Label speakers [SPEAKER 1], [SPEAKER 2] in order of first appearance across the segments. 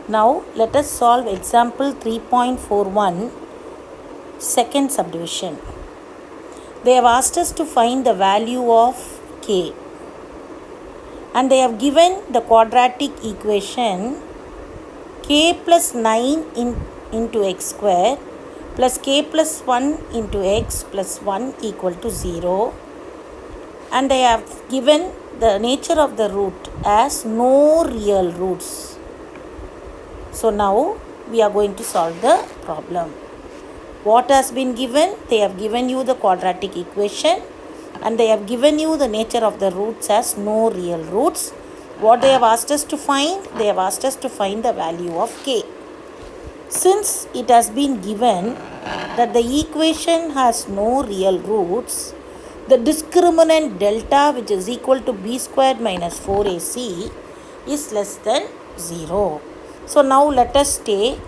[SPEAKER 1] Now let us solve example 3.41, second subdivision. They have asked us to find the value of k, and they have given the quadratic equation k plus 9 into x square plus k plus 1 into x plus 1 equal to 0, and they have given the nature of the root as no real roots. So now we are going to solve the problem. What has been given? They have given you the quadratic equation and they have given you the nature of the roots as no real roots. What they have asked us to find? They have asked us to find the value of k. Since it has been given that the equation has no real roots, the discriminant delta, which is equal to b squared minus 4ac, is less than 0. So now let us take,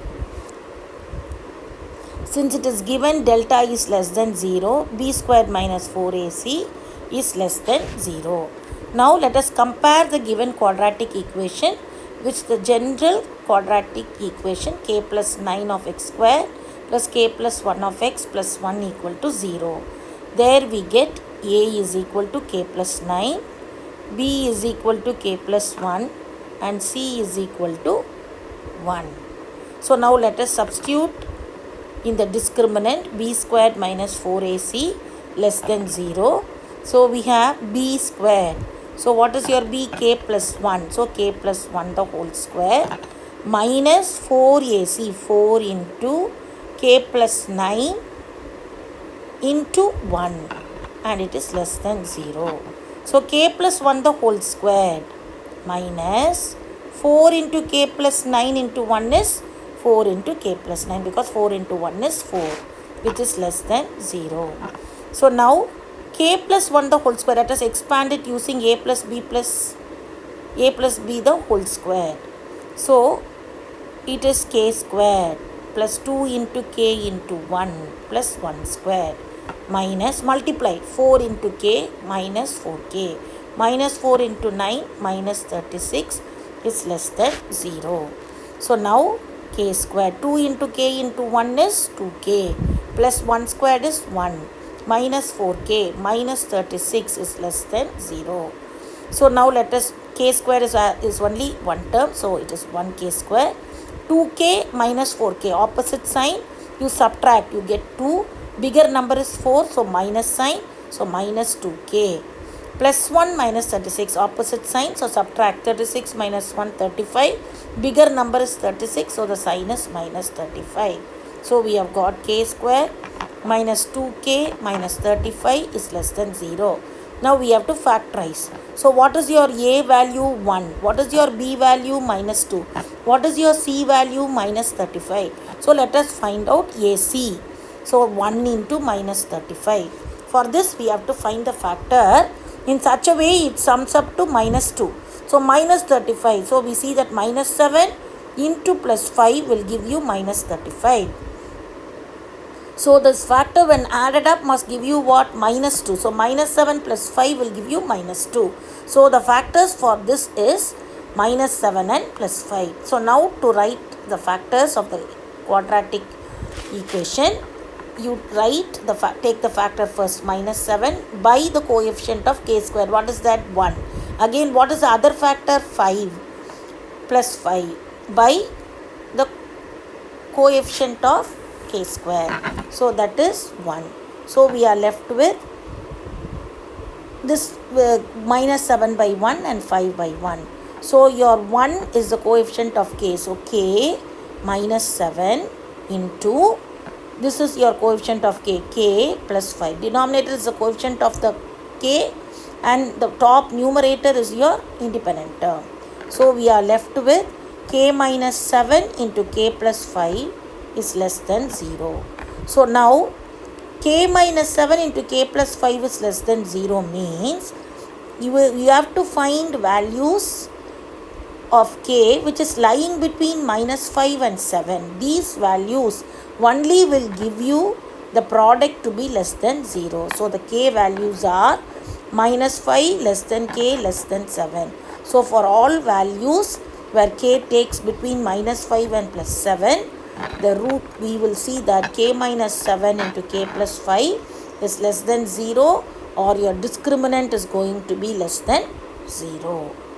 [SPEAKER 1] since it is given delta is less than 0, b squared minus 4ac is less than 0. Now let us compare the given quadratic equation with the general quadratic equation k plus 9 of x square plus k plus 1 of x plus 1 equal to 0. There we get a is equal to k plus 9, b is equal to k plus 1 and c is equal to 1. So now let us substitute in the discriminant b squared minus 4ac less than 0. So we have b squared. So what is your b? K plus 1. So k plus 1 the whole square minus 4ac, 4 into k plus 9 into 1, and it is less than 0. So k plus 1 the whole square minus 4 into k plus 9 into 1 is 4 into k plus 9, because 4 into 1 is 4, which is less than 0. So now k plus 1 the whole square, let us expand it using a plus b the whole square. So it is k squared plus 2 into k into 1 plus 1 square minus multiply 4 into k minus 4k minus 4 into 9 minus 36 is less than 0. So now k squared, 2 into k into 1 is 2k plus 1 squared is 1 minus 4k minus 36 is less than 0. So now let us, k square is only one term, so it is 1k square. 2k minus 4k, opposite sign you subtract, you get 2, bigger number is 4, so minus sign, so minus 2k plus 1 minus 36, opposite sign, so subtract 36 minus 1, 35, bigger number is 36, so the sign is minus 35. So we have got k square minus 2k minus 35 is less than 0. Now we have to factorize. So what is your a value? 1. What is your b value? Minus 2. What is your c value? Minus 35. So let us find out ac. So 1 into minus 35. For this we have to find the factor in such a way it sums up to minus 2. So minus 35. So we see that minus 7 into plus 5 will give you minus 35. So this factor when added up must give you what? Minus 2. So minus 7 plus 5 will give you minus 2. So the factors for this is minus 7 and plus 5. So now to write the factors of the quadratic equation, you write take the factor first, minus 7 by the coefficient of k squared. What is that? 1. Again, what is the other factor? 5 plus 5 by the coefficient of k square. So that is 1. So we are left with this minus 7 by 1 and 5 by 1. So your 1 is the coefficient of k. So k minus 7 into, this is your coefficient of k plus 5. Denominator is the coefficient of the k and the top numerator is your independent term. So we are left with k minus 7 into k plus 5 is less than 0. So now k minus 7 into k plus 5 is less than 0 means you have to find values of k which is lying between minus 5 and 7. These values only will give you the product to be less than 0. So the k values are minus 5 less than k less than 7. So for all values where k takes between minus 5 and plus 7, the root we will see that k minus 7 into k plus 5 is less than 0, or your discriminant is going to be less than 0.